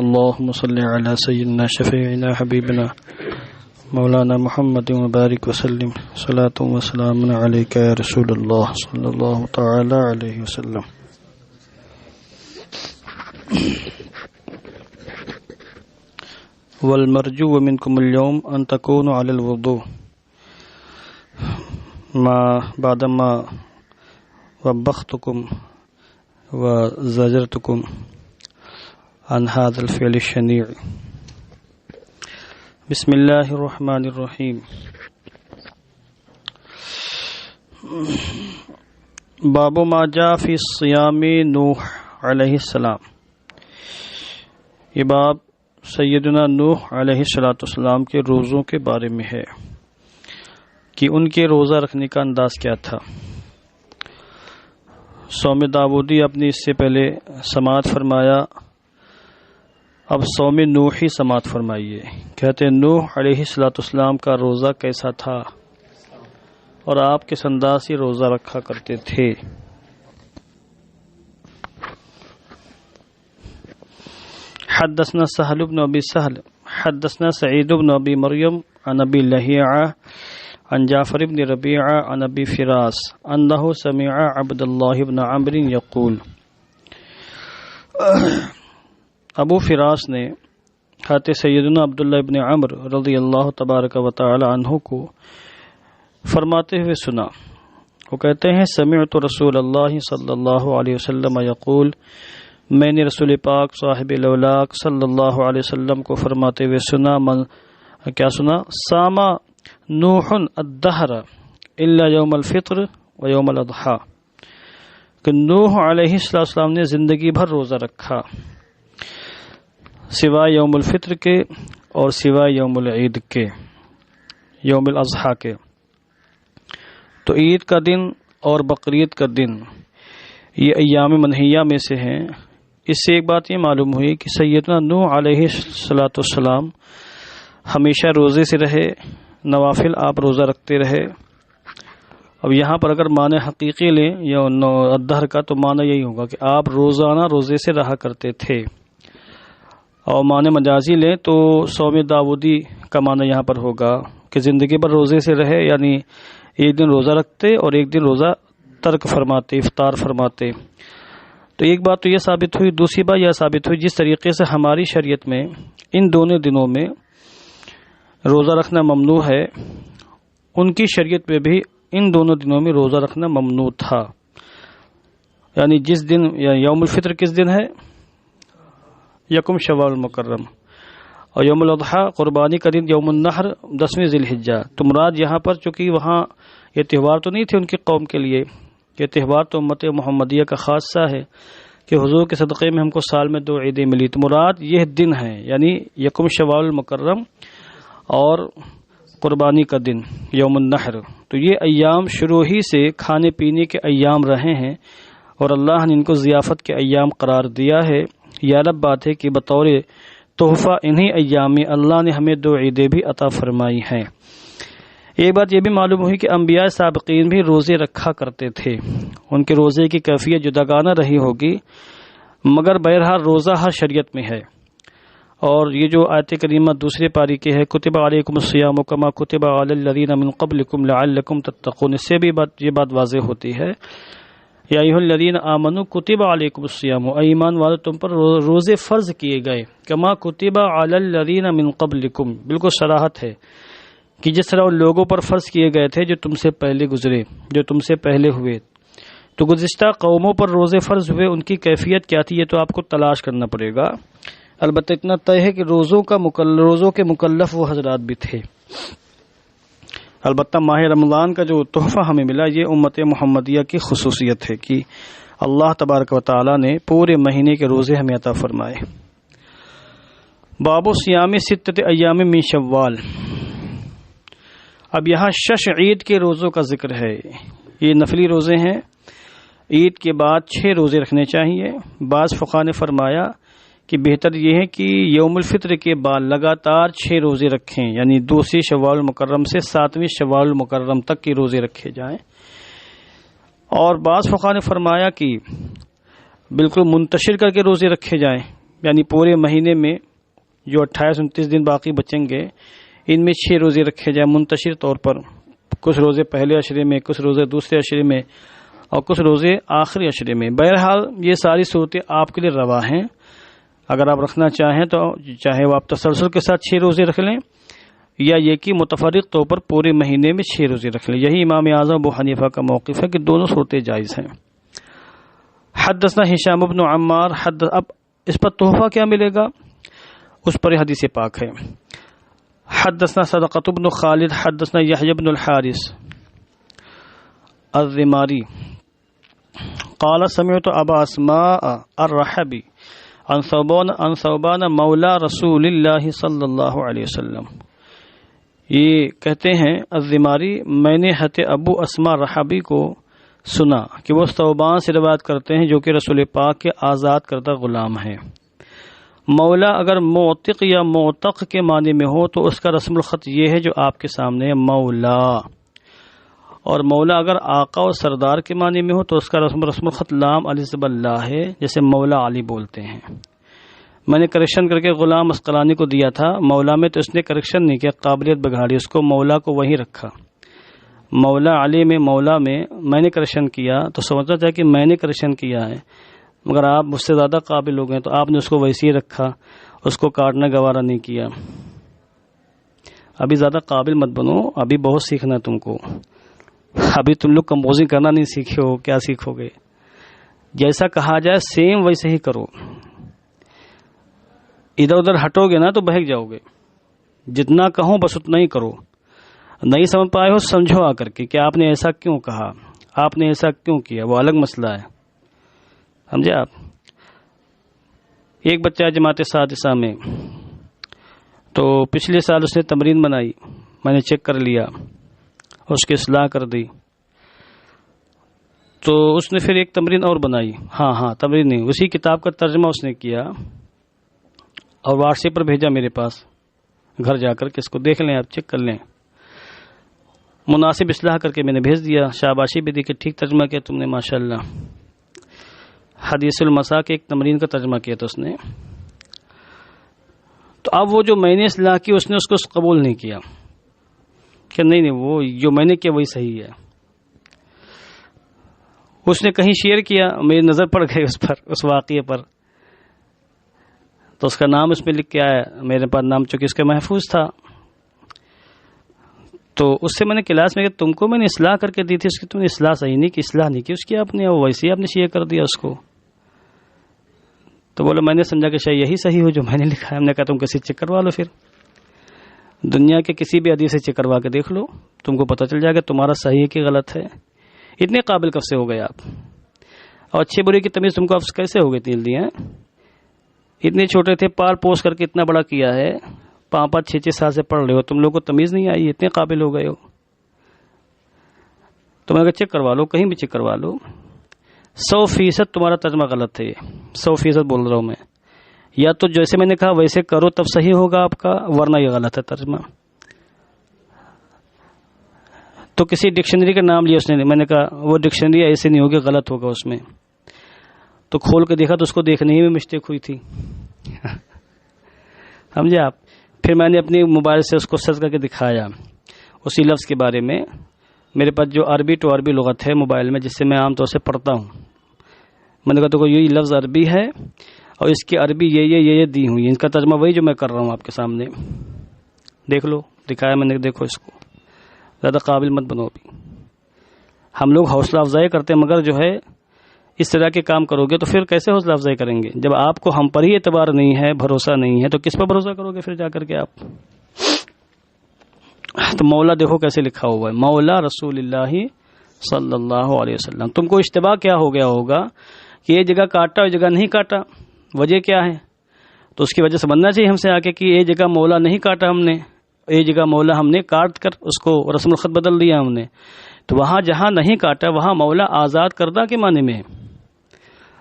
اللهم صل على سيدنا شفيعنا حبيبنا مولانا محمد وبارك وسلم صلاة وسلام عليك يا رسول الله صلى الله تعالى عليه وسلم. والمرجو منكم اليوم أن تكونوا على الوضوء بعدما وبختكم وزجرتكم عن هذا الفعل الشنيع. بسم الله الرحمن الرحیم. باب ما جاء فی صیام نوح علیہ السلام. یہ باب سیدنا نوح علیہ السلام کے روزوں کے بارے میں ہے کہ ان کے روزہ رکھنے کا انداز کیا تھا. صوم داودی اپنی اس سے پہلے سماعت فرمایا، اب صوم نوحی سماعت فرمائیے. کہتے ہیں نوح علیہ السلام کا روزہ کیسا تھا اور آپ کس انداز سے روزہ رکھا کرتے تھے. حدثنا سہل بن ابی سہل حدثنا سعید بن ابی مریم عن ابی لہیعہ عن جعفر بن ربیعہ عن ابی فراس انہ سمع عبد اللہ بن عمرو یقول. ابو فراس نے حضرت سیدنا عبداللہ ابن عمر رضی اللہ تبارک و تعالی عنہ کو فرماتے ہوئے سنا. وہ کہتے ہیں سمعت رسول اللہ صلی اللہ علیہ وسلم یقول، میں نے رسول پاک صاحب الاولاق صلی اللہ علیہ وسلم کو فرماتے ہوئے سنا. کیا سنا؟ ساما نوح الدہر الا یوم الفطر و یوم الاضحیٰ، کہ نوح علیہ السلام نے زندگی بھر روزہ رکھا سوائے یوم الفطر کے اور سوائے یوم العید کے، یوم الاضحیٰ کے. تو عید کا دن اور بقرعید کا دن یہ ایام منہیہ میں سے ہیں. اس سے ایک بات یہ معلوم ہوئی کہ سیدنا نوح علیہ السلام ہمیشہ روزے سے رہے، نوافل آپ روزہ رکھتے رہے. اب یہاں پر اگر معنی حقیقی لیں یا الدہر کا تو معنی یہی ہوگا کہ آپ روزانہ روزے سے رہا کرتے تھے، اور معنی مجازی لیں تو صوم داودی کا معنی یہاں پر ہوگا کہ زندگی بھر روزے سے رہے، یعنی ایک دن روزہ رکھتے اور ایک دن روزہ ترک فرماتے، افطار فرماتے. تو ایک بات تو یہ ثابت ہوئی. دوسری بات یہ ثابت ہوئی جس طریقے سے ہماری شریعت میں ان دونوں دنوں میں روزہ رکھنا ممنوع ہے، ان کی شریعت میں بھی ان دونوں دنوں میں روزہ رکھنا ممنوع تھا. یعنی جس دن یوم الفطر کس دن ہے؟ یکم شوال المکرم، اور یوم الاضحیٰ قربانی کا دن یوم النحر 10ویں ذی الحجہ. تو مراد یہاں پر چونکہ وہاں یہ تہوار تو نہیں تھے ان کی قوم کے لیے، یہ تہوار تو امت محمدیہ کا خاصہ ہے کہ حضور کے صدقے میں ہم کو سال میں 2 عیدیں ملی. تو مراد یہ دن ہے، یعنی یکم شوال المکرم اور قربانی کا دن یوم النحر. تو یہ ایام شروع ہی سے کھانے پینے کے ایام رہے ہیں اور اللہ نے ان کو ضیافت کے ایام قرار دیا ہے. یہ الگ بات ہے کہ بطور تحفہ انہی ایام میں اللہ نے ہمیں 2 عیدیں بھی عطا فرمائی ہیں. ایک بات یہ بھی معلوم ہوئی کہ انبیاء سابقین بھی روزے رکھا کرتے تھے. ان کے روزے کی کیفیت جداگانہ رہی ہوگی، مگر بہرحال روزہ ہر شریعت میں ہے. اور یہ جو آیت کریمہ دوسرے پاری کے ہے کتب علیکم الصیام کما کتب علی الذین من قبلکم لعلکم تتقون، اس سے بھی یہ بات واضح ہوتی ہے یا ایھا الذین آمنوا کتب علیکم الصیام، اے ایمان والو تم پر روزے فرض کیے گئے، کما کتب علی الذین من قبلکم، بالکل صراحت ہے کہ جس طرح ان لوگوں پر فرض کیے گئے تھے جو تم سے پہلے گزرے، جو تم سے پہلے ہوئے. تو گزشتہ قوموں پر روزے فرض ہوئے، ان کی کیفیت کیا تھی یہ تو آپ کو تلاش کرنا پڑے گا. البتہ اتنا طے ہے کہ روزوں کے مکلف وہ حضرات بھی تھے. البتہ ماہ رمضان کا جو تحفہ ہمیں ملا یہ امت محمدیہ کی خصوصیت ہے کہ اللہ تبارک و تعالی نے پورے مہینے کے روزے ہمیں عطا فرمائے. باب صیام 6 ایام من شوال. اب یہاں شش عید کے روزوں کا ذکر ہے. یہ نفلی روزے ہیں، عید کے بعد 6 روزے رکھنے چاہیے. بعض فقہاء نے فرمایا کہ بہتر یہ ہے کہ یوم الفطر کے بعد لگاتار 6 روزے رکھیں، یعنی 2 شوال المکرم سے 7ویں شوال المکرم تک کے روزے رکھے جائیں. اور بعض فقہاء نے فرمایا کہ بالکل منتشر کر کے روزے رکھے جائیں، یعنی پورے مہینے میں جو 28-29 دن باقی بچیں گے ان میں 6 روزے رکھے جائیں منتشر طور پر، کچھ روزے پہلے عشرے میں، کچھ روزے دوسرے عشرے میں، اور کچھ روزے آخری عشرے میں۔ بہرحال یہ ساری صورتیں آپ کے لیے روا ہیں، اگر آپ رکھنا چاہیں تو چاہے وہ آپ تسلسل کے ساتھ 6 روزے رکھ لیں یا یہ کہ متفرق طور پر پورے مہینے میں 6 روزے رکھ لیں۔ یہی امام اعظم ابو حنیفہ کا موقف ہے کہ دونوں صورتیں جائز ہیں۔ حدثنا ہشام بن عمار اب اس پر تحفہ کیا ملے گا، اس پر حدیث پاک ہے۔ حدثنا صدقۃ بن خالد حدثنا یحیی بن الحارث الرماری قال سمعت ابا اسماء الرحبی عن ثوبان مولا رسول اللہ صلی اللہ علیہ وسلم، یہ کہتے ہیں الرماری، میں نے حضرت ابو اسماء رحبی کو سنا کہ وہ ثوبان سے روایت کرتے ہیں جو کہ رسول پاک کے آزاد کردہ غلام ہیں۔ مولا اگر معتق یا معتق کے معنی میں ہو تو اس کا رسم الخط یہ ہے جو آپ کے سامنے ہے، مولا، اور مولا اگر آقا و سردار کے معنی میں ہو تو اس کا رسم الخط لام علی زب اللہ ہے، جیسے مولا علی بولتے ہیں۔ میں نے کریکشن کر کے غلام اسقلانی کو دیا تھا مولا میں، تو اس نے کریکشن نہیں کیا، قابلیت بگاڑی، اس کو مولا کو وہیں رکھا۔ مولا علی میں مولا میں نے کریکشن کیا تو سمجھتا تھا کہ میں نے کریکشن کیا ہے، مگر آپ مجھ سے زیادہ قابل ہو گئے تو آپ نے اس کو ویسے ہی رکھا، اس کو کاٹنا گوارا نہیں کیا۔ ابھی زیادہ قابل مت بنو، ابھی بہت سیکھنا ہے تم کو، ابھی تم لوگ کمپوزنگ کرنا نہیں سیکھے ہو، کیا سیکھو گے؟ جیسا کہا جائے سیم ویسے ہی کرو، ادھر ادھر ہٹو گے نا تو بہک جاؤ گے۔ جتنا کہوں بس اتنا ہی کرو، نہیں سمجھ پائے ہو سمجھو آ کر کے کہ آپ نے ایسا کیوں کہا، آپ نے ایسا کیوں کیا، وہ الگ مسئلہ ہے، سمجھے آپ؟ ایک بچہ جماعت سادسہ میں، تو پچھلے سال اس نے تمرین بنائی، میں نے چیک کر لیا، اس کی اصلاح کر دی، تو اس نے پھر ایک تمرین اور بنائی، ہاں تمرین نہیں، اسی کتاب کا ترجمہ اس نے کیا اور واٹس ایپ پر بھیجا میرے پاس، گھر جا کر کے اس کو دیکھ لیں، آپ چیک کر لیں، مناسب اصلاح کر کے میں نے بھیج دیا، شاباشی بھی دی کہ ٹھیک ترجمہ کیا تم نے، ماشاءاللہ۔ حدیث المساء کے ایک تمرین کا ترجمہ کیا تھا اس نے، تو اب وہ جو میں نے اصلاح کی اس نے اس کو قبول نہیں کیا کہ نہیں وہ جو میں نے کیا وہی صحیح ہے۔ اس نے کہیں شیئر کیا، میری نظر پڑ گئی اس پر، اس واقعے پر، تو اس کا نام اس میں لکھ کے آیا، میرے پاس نام چونکہ اس کا محفوظ تھا، تو اس سے میں نے کلاس میں کہ تم کو میں نے اصلاح کر کے دی تھی، اس کی تم نے اصلاح صحیح نہیں کی، اصلاح نہیں کی اس کی آپ نے، ویسے ہی آپ نے شیئر کر دیا اس کو۔ تو بولے میں نے سمجھا کہ شاید یہی صحیح ہو جو میں نے لکھا ہے۔ ہم نے کہا تم کسی چیک کروا لو، پھر دنیا کے کسی بھی حدیث سے چیک کروا کے دیکھ لو، تم کو پتہ چل جائے گا تمہارا صحیح ہے کہ غلط ہے۔ اتنے قابل کب سے ہو گئے آپ؟ اور اچھے برے کی تمیز تم کو اب کیسے ہو گئی تیل دیے؟ اتنے چھوٹے تھے، پال پوس کر کے اتنا بڑا کیا ہے، 5-5 6-6 سال سے پڑھ رہے ہو، تم لوگ کو تمیز نہیں آئی، اتنے قابل ہو گئے ہو۔ تم اگر چیک کروا لو، کہیں بھی چیک کروا لو، 100% تمہارا ترجمہ غلط ہے، 100% بول رہا ہوں میں، یا تو جیسے میں نے کہا ویسے کرو تب صحیح ہوگا آپ کا، ورنہ یہ غلط ہے ترجمہ۔ تو کسی ڈکشنری کا نام لیا اس نے، میں نے کہا وہ ڈکشنری ایسے نہیں ہوگی، غلط ہوگا اس میں، تو کھول کے دیکھا تو اس کو دیکھنے ہی میں مسٹیک ہوئی تھی، سمجھے آپ؟ پھر میں نے اپنی موبائل سے اس کو سرچ کر کے دکھایا اسی لفظ کے بارے میں، میرے پاس جو عربی ٹو عربی لغت ہے موبائل میں جس سے میں عام طور سے پڑھتا ہوں، میں نے کہا تو یہ لفظ عربی ہے اور اس کی عربی یہ دی ہوئی ہے، اس کا ترجمہ وہی جو میں کر رہا ہوں آپ کے سامنے، دیکھ لو، دکھایا میں نے، دیکھو اس کو، زیادہ قابل مت بنو۔ ابھی ہم لوگ حوصلہ افزائی کرتے ہیں، مگر جو ہے اس طرح کے کام کرو گے تو پھر کیسے حوصلہ افزائی کریں گے؟ جب آپ کو ہم پر ہی اعتبار نہیں ہے، بھروسہ نہیں ہے، تو کس پر بھروسہ کرو گے پھر جا کر کے آپ؟ تو مولا دیکھو کیسے لکھا ہوا ہے، مولا رسول اللہ صلی اللہ علیہ وسلم۔ تم کو اشتباہ کیا ہو گیا ہوگا کہ یہ جگہ کاٹا اور جگہ نہیں کاٹا، وجہ کیا ہے؟ تو اس کی وجہ سے بننا چاہیے ہم سے آ کے کہ یہ جگہ مولا نہیں کاٹا ہم نے، یہ جگہ مولا ہم نے کاٹ کر اس کو رسم الخط بدل دیا ہم نے، تو وہاں جہاں نہیں کاٹا وہاں مولا آزاد کردہ کے معنی میں ہے،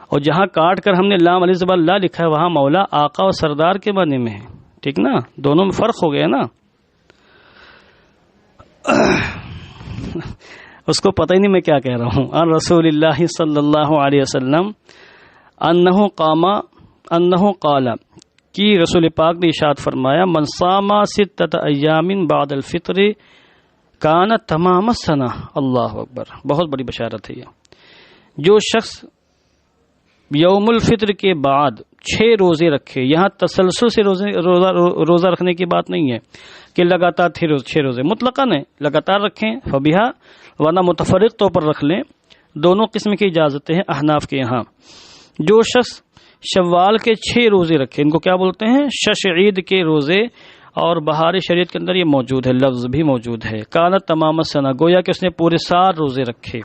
اور جہاں کاٹ کر ہم نے لام علی زبان اللہ لکھا ہے وہاں مولا آقا و سردار کے معنی میں ہے، ٹھیک نا؟ دونوں میں فرق ہو گیا نا۔ اس کو پتہ ہی نہیں میں کیا کہہ رہا ہوں۔ ان رسول اللہ صلی اللہ علیہ وسلم انہو قال کہ رسول پاک نے ارشاد فرمایا من صام 6 ایام بعد الفطر کان تمام السنہ. اللہ اکبر، بہت بڑی بشارت ہے یہ. جو شخص یوم الفطر کے بعد 6 روزے رکھے، یہاں تسلسل سے روزہ رکھنے کی بات نہیں ہے کہ لگاتار 6 روزے مطلقاً ہے، لگاتار رکھیں فبیہا، ورنہ متفرق طور پر رکھ لیں. دونوں قسم کی اجازتیں ہیں احناف کے یہاں. جو شخص شوال کے 6 روزے رکھے، ان کو کیا بولتے ہیں؟ شش عید کے روزے، اور بہار شریعت کے اندر یہ موجود ہے، لفظ بھی موجود ہے. کانت تمام السنہ، گویا کہ اس نے پورے سال روزے رکھے.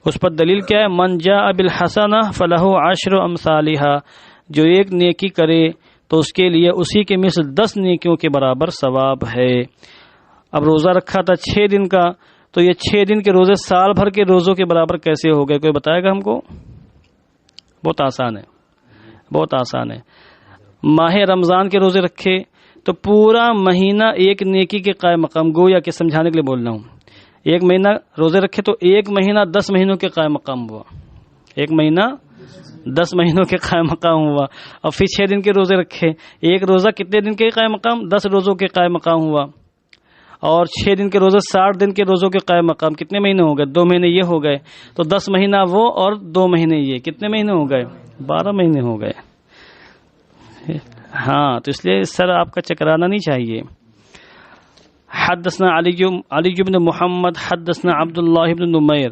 اس پر دلیل کیا ہے؟ من جاء بالحسنہ فلہ 10 امثالھا، جو ایک نیکی کرے تو اس کے لیے اسی کے مثل 10 نیکیوں کے برابر ثواب ہے. اب روزہ رکھا تھا 6 دن کا، تو یہ 6 دن کے روزے سال بھر کے روزوں کے برابر کیسے ہو گئے؟ کوئی بتائے گا ہم کو؟ بہت آسان ہے، بہت آسان ہے. ماہ رمضان کے روزے رکھے تو پورا مہینہ ایک نیکی کے قائم مقام، گویا کہ سمجھانے کے لیے بول رہا ہوں. ایک مہینہ روزے رکھے تو ایک مہینہ 10 مہینوں کے قائم مقام ہوا، ایک مہینہ 10 مہینوں کے قائم مقام ہوا. اور پھر 6 دن کے روزے رکھے، ایک روزہ کتنے دن کے قائم مقام؟ 10 روزوں کے قائم مقام ہوا. اور 6 دن کے روزے 60 دن کے روزوں کے قائم مقام کتنے مہینے ہو گئے؟ 2 مہینے یہ ہو گئے. تو 10 مہینہ وہ اور 2 مہینے یہ، کتنے مہینے ہو گئے؟ 12 مہینے ہو گئے. ہاں، تو اس لیے سر آپ کا چکرانا نہیں چاہیے. حدثنا علی بن محمد حدثنا عبد الله بن نمير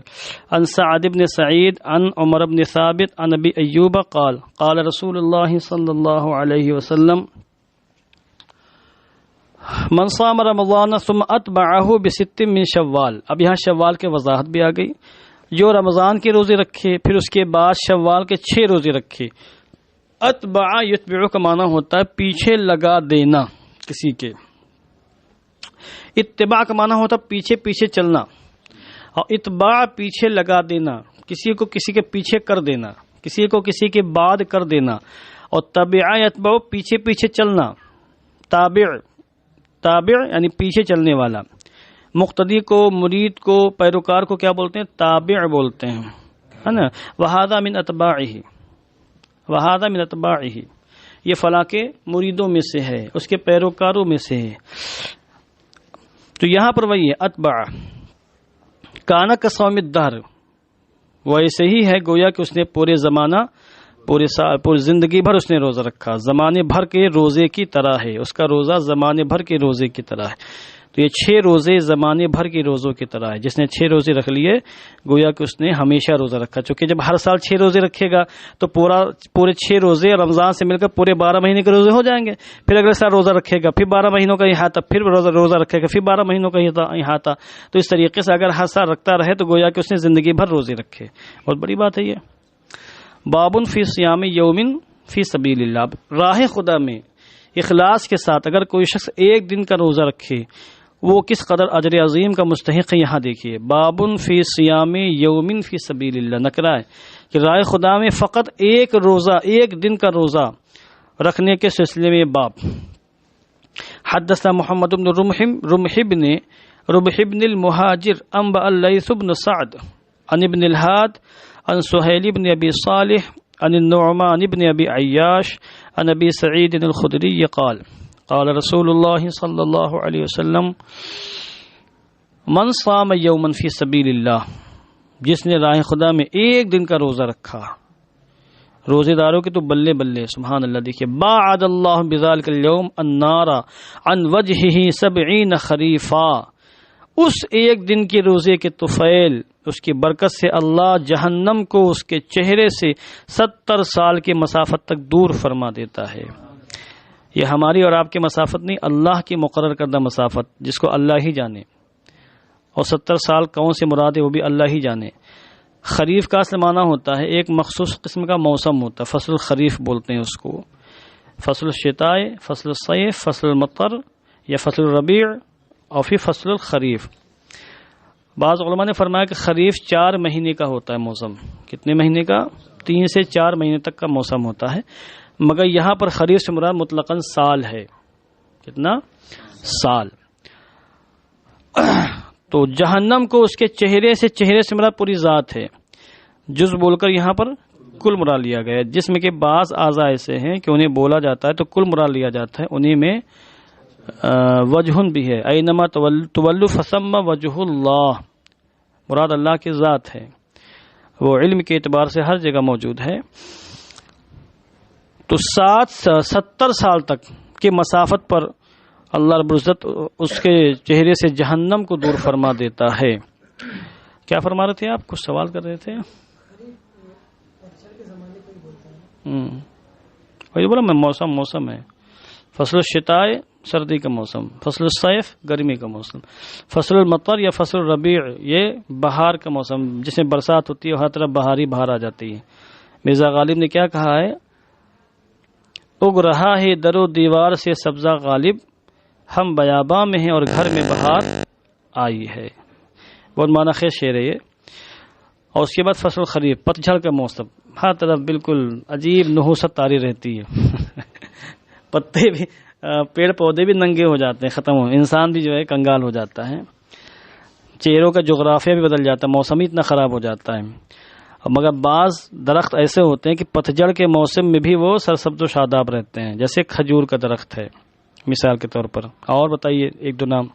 عن سعد بن سعيد عن عمر بن ثابت عن ابي ايوب قال قال رسول الله صلى الله عليه وسلم من صام رمضان ثم اتبعه ب6 من شوال. اب یہاں شوال کے وضاحت بھی آ گئی. جو رمضان کے روزے رکھے پھر اس کے بعد شوال کے 6 روزے رکھے. اتبع یتبع کا معنی ہوتا ہے پیچھے لگا دینا کسی کے. اتباع کا معنی ہوتا ہے پیچھے پیچھے چلنا، اور اتباع پیچھے لگا دینا، کسی کو کسی کے پیچھے کر دینا، کسی کو کسی کے بعد کر دینا. اور تبع یتبع پیچھے پیچھے چلنا. تابع یعنی پیچھے چلنے والا. مقتدی کو، مرید کو، پیروکار کو کیا بولتے ہیں؟ تابع بولتے ہیں، ہے نا. وہذا من اتباعہ، وہذا من اتباعہ، یہ فلاں کے مریدوں میں سے ہے، اس کے پیروکاروں میں سے ہے. تو یہاں پر وہی ہے اتبع. کانا کصوم الدہر، وہ ایسے ہی ہے گویا کہ اس نے پورے زمانہ، پورے زندگی بھر اس نے روزہ رکھا، زمانے بھر کے روزے کی طرح ہے. اس کا روزہ زمانے بھر کے روزے کی طرح ہے. تو یہ 6 روزے زمانے بھر کے روزوں کی طرح ہے. جس نے 6 روزے رکھ لیے گویا کہ اس نے ہمیشہ روزہ رکھا. چونکہ جب ہر سال 6 روزے رکھے گا تو پورے 6 روزے رمضان سے مل کر پورے 12 مہینے کے روزے ہو جائیں گے. پھر اگلے سال روزہ رکھے گا، پھر 12 مہینوں کا احاطہ، پھر روزہ رکھے گا، پھر 12 مہینوں کا احاطہ. تو اس طریقے سے اگر ہر سال رکھتا رہے تو گویا کہ اس نے زندگی بھر روزے رکھے. بہت بڑی بات ہے یہ. بابن فی صیام یومن فی سبیل اللہ، راہ خدا میں اخلاص کے ساتھ اگر کوئی شخص ایک دن کا روزہ رکھے وہ کس قدر اجر عظیم کا مستحق ہے. یہاں دیکھیے بابن فی صیام یومن فی سبیل اللہ، نکرا ہے کہ راہ خدا میں فقط ایک روزہ، ایک دن کا روزہ رکھنے کے سلسلے میں باب. حدثنا محمد بن رمح بن المہاجر انبأ اللیث بن سعد عن ابن الہاد عن سہیل بن ابی صالح عن النعمان بن ابی عیاش عن ابی سعید الخدری قال قال رسول اللہ صلی اللہ علیہ وسلم من صام یوما فی سبیل اللہ، جس نے راہ خدا میں ایک دن کا روزہ رکھا. روزے داروں کے تو بلے بلے، سبحان اللہ. دیکھیے باعد اللہ بذالک اليوم النار عن وجہہ 70 خریفا، اس ایک دن کے روزے کے طفیل، اس کی برکت سے اللہ جہنم کو اس کے چہرے سے 70 سال کے مسافت تک دور فرما دیتا ہے. یہ ہماری اور آپ کی مسافت نہیں، اللہ کی مقرر کردہ مسافت، جس کو اللہ ہی جانے. اور 70 سال کون سے مراد ہے وہ بھی اللہ ہی جانے. خریف کا اصل معنی ہوتا ہے ایک مخصوص قسم کا موسم ہوتا ہے، فصل الخریف بولتے ہیں اس کو. فصل الشتاء، فصل الصیف، فصل المطر یا فصل الربیع اور پھر فصل الخریف. بعض علماء نے فرمایا کہ خریف 4 مہینے کا ہوتا ہے موسم. کتنے مہینے کا؟ 3 سے 4 مہینے تک کا موسم ہوتا ہے. مگر یہاں پر خریف سے مراد مطلقاً سال ہے. کتنا؟ سال. تو جہنم کو اس کے چہرے سے مراد پوری ذات ہے. جز بول کر یہاں پر کل مراد لیا گیا ہے۔ جسم کے بعض اعضاء ایسے ہیں کہ انہیں بولا جاتا ہے تو کل مراد لیا جاتا ہے، انہیں میں وجہ بھی ہے، اینما تولوا فثم وجہ اللہ، مراد اللہ کی ذات ہے، وہ علم کے اعتبار سے ہر جگہ موجود ہے۔ تو 70 سال تک کی مسافت پر اللہ رب العزت اس کے چہرے سے جہنم کو دور فرما دیتا ہے۔ کیا فرما رہے تھے آپ؟ کچھ سوال کر رہے تھے؟ وہی بولا میں، موسم ہے، فصل الشتاء سردی کا موسم، فصل الصیف گرمی کا موسم، فصل المطر یا فصل الربیع یہ بہار کا موسم، جس میں برسات ہوتی ہے، ہر طرف بہاری بہار آ جاتی ہے۔ مرزا غالب نے کیا کہا ہے؟ اگ رہا ہے در و دیوار سے سبزہ غالب، ہم بیاباں میں ہیں اور گھر میں بہار آئی ہے۔ بہت معنی خیز شعر ہے یہ۔ اور اس کے بعد فصل خریف، پتجھڑ کا موسم، ہر طرف بالکل عجیب نحوست طاری رہتی ہے، پتے بھی، پیڑ پودے بھی ننگے ہو جاتے ہیں، ختم ہو، انسان بھی جو ہے کنگال ہو جاتا ہے، چہروں کا جغرافیہ بھی بدل جاتا ہے، موسم ہی اتنا خراب ہو جاتا ہے۔ مگر بعض درخت ایسے ہوتے ہیں کہ پتجھڑ کے موسم میں بھی وہ سرسبز و شاداب رہتے ہیں، جیسے کھجور کا درخت ہے مثال کے طور پر۔ اور بتائیے ایک دو نام۔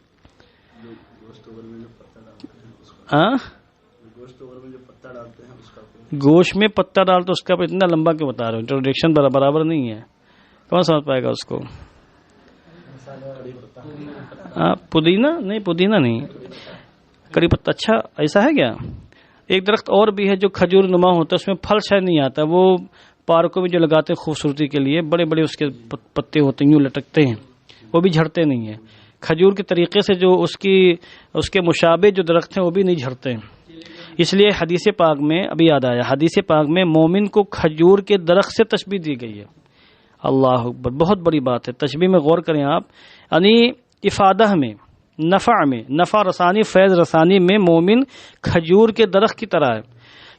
گوشت میں پتا ڈالتے اس کا اتنا لمبا کیوں بتا رہے ہو؟ انٹروڈکشن برابر نہیں ہے، کون سمجھ پائے گا اس کو؟ پودینہ نہیں، پودینہ نہیں، کری پتا۔ اچھا ایسا ہے کیا؟ ایک درخت اور بھی ہے جو کھجور نما ہوتا ہے، اس میں پھل شاید نہیں آتا، وہ پارکوں میں جو لگاتے ہیں خوبصورتی کے لیے، بڑے بڑے اس کے پتے ہوتے ہیں، یوں لٹکتے ہیں، وہ بھی جھڑتے نہیں ہیں۔ کھجور کے طریقے سے جو اس کے مشابہ جو درخت ہیں وہ بھی نہیں جھڑتے ہیں۔ اس لیے حدیث پاک میں، ابھی یاد آیا، حدیث پاک میں مومن کو کھجور کے درخت سے تشبیہ دی گئی ہے۔ اللہ اکبر، بہت بڑی بات ہے، تشبیہ میں غور کریں آپ، یعنی افادہ میں، نفع رسانی، فیض رسانی میں مومن کھجور کے درخت کی طرح ہے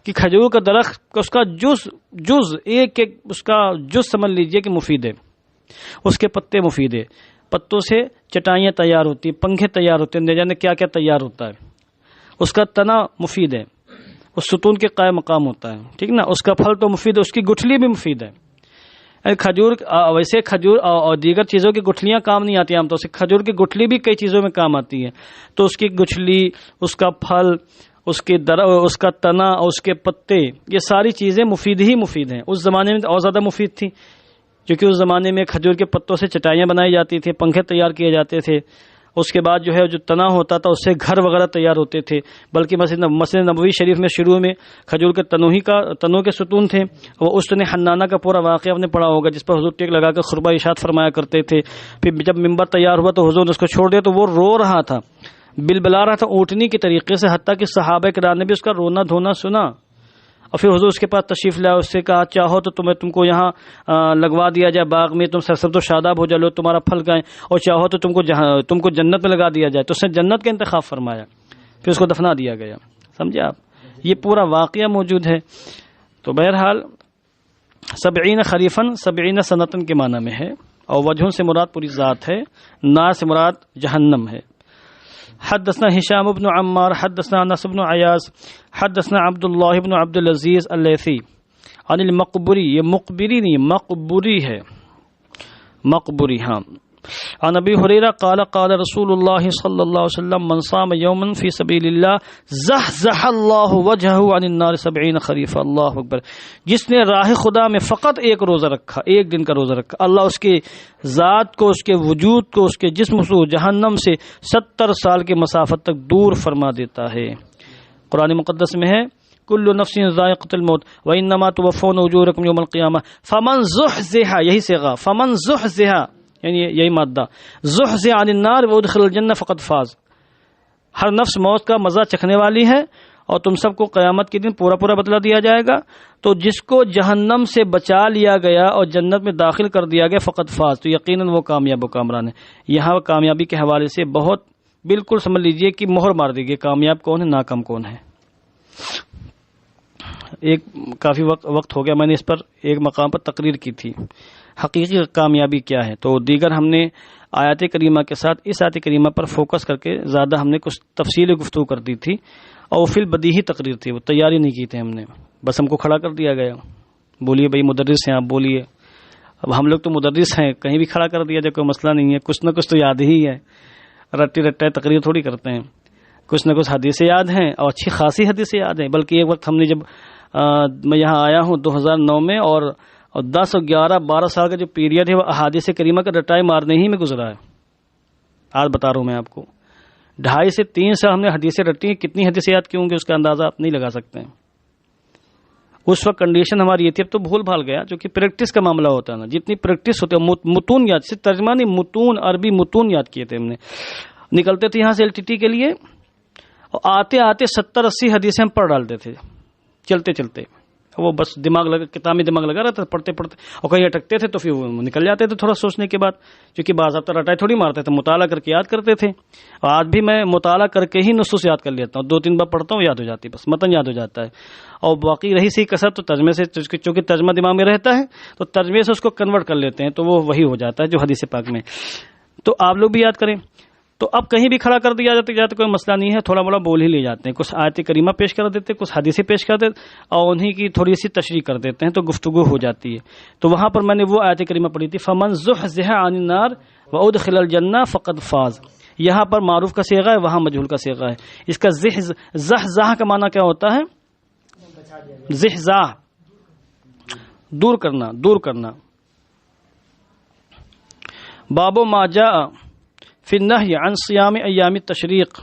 کہ کھجور کا درخت اس کا جز ایک اس کا جز سمجھ لیجئے کہ مفید ہے، اس کے پتے مفید ہے، پتوں سے چٹائیاں تیار ہوتی ہیں، پنکھے تیار ہوتے ہیں، نہ جانے کیا کیا تیار ہوتا ہے، اس کا تنا مفید ہے، اس ستون کے قائم مقام ہوتا ہے، ٹھیک نا، اس کا پھل تو مفید ہے، اس کی گٹھلی بھی مفید ہے۔ کھجور ویسے کھجور اور دیگر چیزوں کی گٹھلیاں کام نہیں آتی عام طور سے، کھجور کی گٹھلی بھی کئی چیزوں میں کام آتی ہے، تو اس کی گٹھلی، اس کا پھل، اس کا تنا اور اس کے پتے، یہ ساری چیزیں مفید ہی مفید ہیں۔ اس زمانے میں اور زیادہ مفید تھی، کیونکہ اس زمانے میں کھجور کے پتوں سے چٹائیاں بنائی جاتی تھیں، پنکھے تیار کیے جاتے تھے، اس کے بعد جو ہے جو تنا ہوتا تھا اس سے گھر وغیرہ تیار ہوتے تھے، بلکہ مسجد نبوی شریف میں شروع میں کھجور کے تنوں کے ستون تھے۔ وہ استن حنانہ کا پورا واقعہ آپ نے پڑھا ہوگا، جس پر حضور ٹیک لگا کر خطبہ ارشاد فرمایا کرتے تھے۔ پھر جب ممبر تیار ہوا تو حضور نے اس کو چھوڑ دیا تو وہ رو رہا تھا، بلبلا رہا تھا اونٹنی کے طریقے سے، حتیٰ کہ صحابہ کرام نے بھی اس کا رونا دھونا سنا۔ اور پھر حضور اس کے پاس تشریف لایا، اس سے کہا چاہو تو تم کو یہاں لگوا دیا جائے باغ میں، تم سرسبز و شاداب ہو جا لو، تمہارا پھل کھائیں، اور چاہو تو تم کو جنت میں لگا دیا جائے، تو اس نے جنت کا انتخاب فرمایا، پھر اس کو دفنا دیا گیا۔ سمجھے آپ؟ یہ پورا واقعہ موجود ہے۔ تو بہرحال 70 خریفن 70 سنتن کے معنی میں ہے، اور وجہوں سے مراد پوری ذات ہے، نار سے مراد جہنم ہے۔ حدثنا هشام بن عمار حدثنا انس بن عیاض حدثنا عبد الله بن عبد العزيز الليثي عن المقبری، یہ مقبری نہیں مقبری ہے، مقبری ہاں، عن ابی ہریرہ قال قال رسول اللہ صلی اللہ علیہ وسلم من صام یوما فی سبیل اللہ زحزح اللہ وجہہ عن النار 70 خریفا۔ اللہ اکبر، جس نے راہ خدا میں فقط ایک روزہ رکھا، ایک دن کا روزہ رکھا، اللہ اس کی ذات کو، اس کے وجود کو، اس کے جسم کو جہنم سے 70 سال کی مسافت تک دور فرما دیتا ہے۔ قرآن مقدس میں ہے کل نفس ذائقۃ الموت وانما توفون اجورکم یوم القیامہ فمن زحزح، یہی صیغہ فمن زحزح، یعنی یہی مادہ، زحزح عن النار وادخل الجنہ فقد فاز، ہر نفس موت کا مزہ چکھنے والی ہے اور تم سب کو قیامت کے دن پورا پورا بدلہ دیا جائے گا۔ تو جس کو جہنم سے بچا لیا گیا اور جنت میں داخل کر دیا گیا فقد فاز، تو یقیناً وہ کامیاب و کامران ہے۔ یہاں کامیابی کے حوالے سے بہت بالکل سمجھ لیجئے کہ مہر مار دی گئی، کامیاب کون ہے، ناکام کون ہے۔ ایک کافی وقت ہو گیا، میں نے اس پر ایک مقام پر تقریر کی تھی، حقیقی کامیابی کیا ہے، تو دیگر ہم نے آیات کریمہ کے ساتھ اس آیت کریمہ پر فوکس کر کے زیادہ ہم نے کچھ تفصیلی گفتگو کر دی تھی، اور وہ فی البدیہی تقریر تھی، وہ تیاری نہیں کی تھی ہم نے، بس ہم کو کھڑا کر دیا گیا۔ بولیے بھائی مدرس ہیں آپ، بولیے. اب ہم لوگ تو مدرس ہیں، کہیں بھی کھڑا کر دیا جائے کوئی مسئلہ نہیں ہے، کچھ نہ کچھ تو یاد ہی ہے، رٹی رٹے تقریر تھوڑی کرتے ہیں. کچھ نہ کچھ حدیثیں یاد ہیں اور اچھی خاصی حدیثیں یاد ہیں. بلکہ ایک وقت ہم نے جب میں یہاں آیا ہوں 2009 میں، اور 10 اور 11 12 سال کا جو پیریڈ ہے وہ احادیث کریمہ کا رٹائی مارنے ہی میں گزرا ہے. آج بتا رہا ہوں میں آپ کو، 2.5 سے 3 سال ہم نے حدیثیں رٹی ہیں. کتنی حدیثیں یاد کی ہوں گی اس کا اندازہ آپ نہیں لگا سکتے ہیں. اس وقت کنڈیشن ہماری یہ تھی. اب تو بھول بھال گیا، جو کہ پریکٹس کا معاملہ ہوتا ہے نا، جتنی پریکٹس ہوتی ہے. متون یاد، صرف ترجمہ نہیں، متون عربی متون یاد کیے تھے ہم نے. نکلتے تھے یہاں سے LTT کے لیے، اور آتے آتے 70-80 حدیثیں ہم پڑھ ڈالتے تھے چلتے چلتے. وہ بس دماغ لگا، کتاب میں دماغ لگا رہتا تھا پڑھتے پڑھتے، اور کہیں اٹکتے تھے تو پھر وہ نکل جاتے تھے تھوڑا سوچنے کے بعد، کیونکہ باضابطہ رٹائی تھوڑی مارتے تھے، مطالعہ کر کے یاد کرتے تھے. اور آج بھی میں مطالعہ کر کے ہی نصوص یاد کر لیتا ہوں، 2-3 بار پڑھتا ہوں یاد ہو جاتی، بس متن یاد ہو جاتا ہے. اور باقی رہی سی کثرت تو ترجمے سے، چونکہ ترجمہ دماغ میں رہتا ہے تو ترجمے سے اس کو کنورٹ کر لیتے ہیں، تو وہ وہی ہو جاتا ہے جو حدیث پاک میں. تو آپ لوگ بھی یاد کریں. تو اب کہیں بھی کھڑا کر دیا جاتا کوئی مسئلہ نہیں ہے، تھوڑا موڑا بول ہی لے جاتے ہیں. کچھ آیت کریمہ پیش کر دیتے، کچھ حدیثیں پیش کر دیتے، اور انہی کی تھوڑی سی تشریح کر دیتے ہیں، تو گفتگو ہو جاتی ہے. تو وہاں پر میں نے وہ آیت کریمہ پڑھی تھی، فمن زحزح عن النار وادخل الجنہ فقد فاز. یہاں پر معروف کا صیغہ ہے، وہاں مجہول کا صیغہ ہے. اس کا زحزح کا معنی کیا ہوتا ہے؟ زحزاح، دور کرنا، دور کرنا. باب ما جاء فی النہی عن صیام ایام التشریق.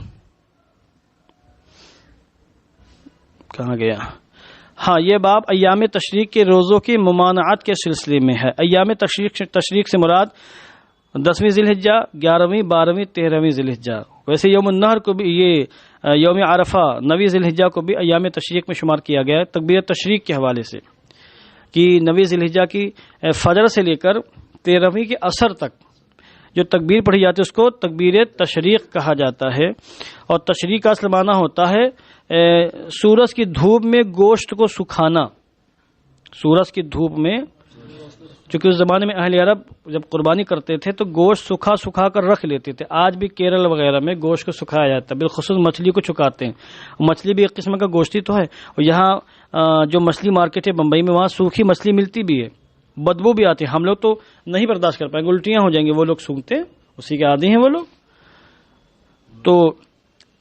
کہاں گیا؟ ہاں، یہ باب ایام تشریق کے روزوں کی ممانعت کے سلسلے میں ہے. ایام تشریق سے مراد 10ویں ذی الحجہ، 11ویں، 12ویں، 13ویں ذی الحجہ. ویسے یوم النحر کو بھی، یہ یوم عرفہ 9ویں ذی الحجہ کو بھی ایام تشریق میں شمار کیا گیا ہے تکبیر تشریق کے حوالے سے، کہ 9ویں ذی الحجہ کی فجر سے لے کر 13ویں کے عصر تک جو تکبیر پڑھی جاتی ہے اس کو تکبیر تشریق کہا جاتا ہے. اور تشریق کا اصل معنی ہوتا ہے سورج کی دھوپ میں گوشت کو سکھانا. سورج کی دھوپ میں، چونکہ اس زمانے میں اہل عرب جب قربانی کرتے تھے تو گوشت سکھا سکھا کر رکھ لیتے تھے. آج بھی کیرل وغیرہ میں گوشت کو سکھایا جاتا ہے، بالخصوص مچھلی کو چھکاتے ہیں. مچھلی بھی ایک قسم کا گوشت ہی تو ہے. اور یہاں جو مچھلی مارکیٹ ہے بمبئی میں، وہاں سوکھی مچھلی ملتی بھی ہے، بدبو بھی آتی ہے. ہم لوگ تو نہیں برداشت کر پائیں گے، الٹیاں ہو جائیں گے. وہ لوگ سونگتے اسی کے عادی ہیں وہ لوگ. تو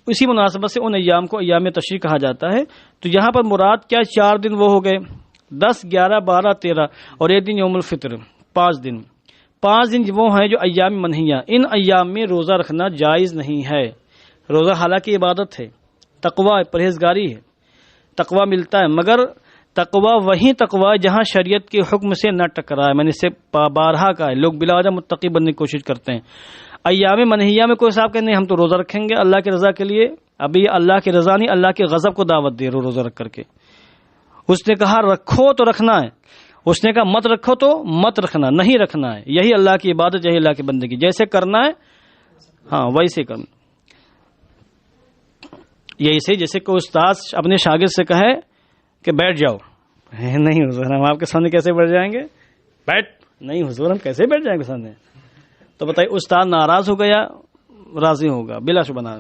اسی مناسبت سے ان ایام کو ایام تشریق کہا جاتا ہے. تو یہاں پر مراد کیا؟ 4 دن وہ ہو گئے، 10، 11، 12، 13 اور ایک دن یوم الفطر. 5 دن. 5 دن وہ ہیں جو ایام منہیہ. ان ایام میں روزہ رکھنا جائز نہیں ہے. روزہ حالانکہ عبادت ہے، تقوی پرہیزگاری ہے، تقوی ملتا ہے، مگر تقوی وہی تقوی جہاں شریعت کے حکم سے نہ ٹکرائے. میں نے اس سے بارہا کہا ہے، لوگ بلا وجہ متقی بننے کی کوشش کرتے ہیں. ایام منہیہ میں کوئی صاحب کہ نہیں ہم تو روزہ رکھیں گے اللہ کی رضا کے لیے. ابھی اللہ کی رضا نہیں، اللہ کے غضب کو دعوت دے روزہ رکھ کر کے. اس نے کہا رکھو تو رکھنا ہے، اس نے کہا مت رکھو تو مت رکھنا، نہیں رکھنا ہے. یہی اللہ کی عبادت، یہی اللہ کی بندگی. جیسے کرنا ہے ہاں ویسے کرنا. یہی سے جیسے کوئی استاد اپنے شاگرد سے کہے کہ بیٹھ جاؤ. نہیں حضور ہم آپ کے سامنے کیسے بیٹھ جائیں گے؟ بیٹھ. نہیں حضور ہم کیسے بیٹھ جائیں گے سامنے؟ تو بتائیے استاد ناراض ہو گیا، راضی ہوگا بلا شبہ.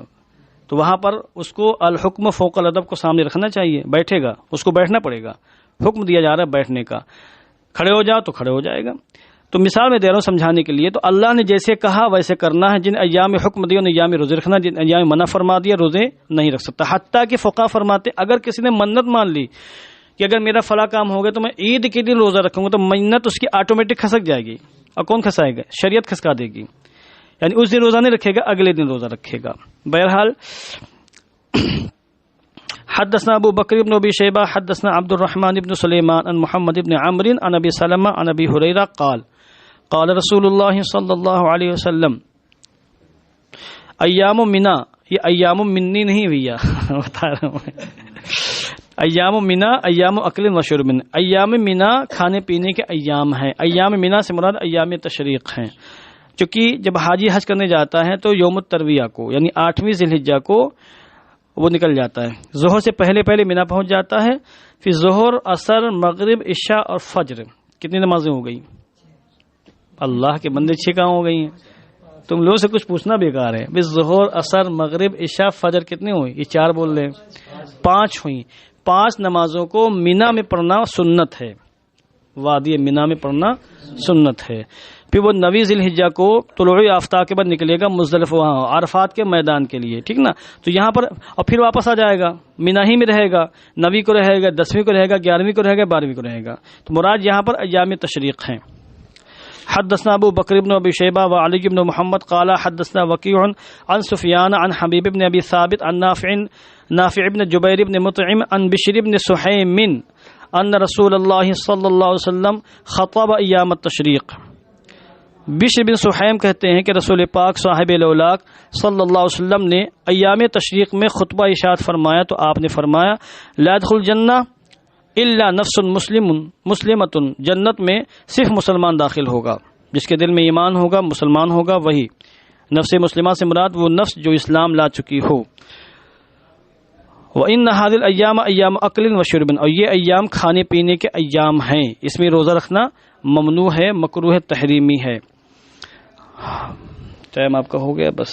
تو وہاں پر اس کو الحکم فوق الادب کو سامنے رکھنا چاہیے. بیٹھے گا اس کو بیٹھنا پڑے گا، حکم دیا جا رہا ہے بیٹھنے کا. کھڑے ہو جاؤ تو کھڑے ہو جائے گا. تو مثال میں دے رہا ہوں سمجھانے کے لیے. تو اللہ نے جیسے کہا ویسے کرنا ہے. جن ایام میں حکم دیا ان ایام میں روزے رکھنا، جن ایام میں منع فرما دیا روزے نہیں رکھ سکتا. حتیٰ کہ فقہا فرماتے اگر کسی نے منت مان لی کہ اگر میرا فلاں کام ہو گیا تو میں عید کے دن روزہ رکھوں گا، تو منت اس کی آٹومیٹک کھسک جائے گی. اور کون کھسائے گا؟ شریعت کھسکا دے گی. یعنی اس دن روزہ نہیں رکھے گا، اگلے دن روزہ رکھے گا. بہرحال حدثنا ابو بکر بن ابی شیبہ حدثنا عبد الرحمن بن سلیمان عن محمد بن عمرو عن ابی سلمہ عن ابی ہریرہ قال قال رسول اللہ صلی اللہ علیہ وسلم ایام منا. یہ ایام منی نہیں بھیا بتا رہا ہوں. ایام منا ایام اکل و شرب. ایام منا کھانے پینے کے ایام ہیں. ایام منا سے مراد ایام تشریق ہیں. چونکہ جب حاجی حج کرنے جاتا ہے تو یوم الترویہ کو یعنی 8ویں ذی الحجہ کو وہ نکل جاتا ہے. ظہر سے پہلے پہلے منا پہنچ جاتا ہے. پھر ظہر، عصر، مغرب، عشاء اور فجر. کتنی نمازیں ہو گئی؟ اللہ کے بندے 6 کہاں ہو گئی ہیں؟ تم لوگ سے کچھ پوچھنا بیکار ہے. بس ظہر، عصر، مغرب، عشاء، فجر کتنے ہوئی؟ یہ 4 بول رہے ہیں. 5 ہوئی. 5 نمازوں کو منا میں پڑھنا سنت ہے. وادی مینا میں پڑھنا سنت ہے۔ پھر وہ 9 ذی الحجہ کو طلوع آفتاب کے بعد نکلے گا مزدلفہ وہاں عرفات کے میدان کے لیے، ٹھیک نا، تو یہاں پر اور پھر واپس آ جائے گا، مینا ہی میں رہے گا، 9 کو رہے گا، 10ویں کو رہے گا، 11ویں کو رہے گا، 12ویں کو رہے گا۔ تو مراد یہاں پر ایام تشریق ہیں۔ حدثنا ابو بکر بن ابی شیبہ وعلی بن محمد قال حدثنا وکیع عن سفیان عن حبیب بن ابی ثابت عن نافع بن جبیر بن مطعم عن بشر بن سحیم ان رسول اللہ صلی اللہ علیہ وسلم خطب ایام التشریق۔ بشر بن سحیم کہتے ہیں کہ رسول پاک صاحب الاولاق صلی اللہ علیہ وسلم نے ایام تشریق میں خطبہ ارشاد فرمایا تو آپ نے فرمایا لا يدخل الجنہ الا نفس مسلمۃ، جنت میں صرف مسلمان داخل ہوگا، جس کے دل میں ایمان ہوگا، مسلمان ہوگا، وہی نفس مسلمہ سے مراد وہ نفس جو اسلام لا چکی ہو۔ وَإِنَّ هَذِهِ الْأَيَّامَ أَيَّامُ أَكْلٍ وَشُرْبٍ، اور یہ ایام کھانے پینے کے ایام ہیں، اس میں روزہ رکھنا ممنوع ہے، مکروہ تحریمی ہے۔ ٹائم آپ کا ہو گیا بس۔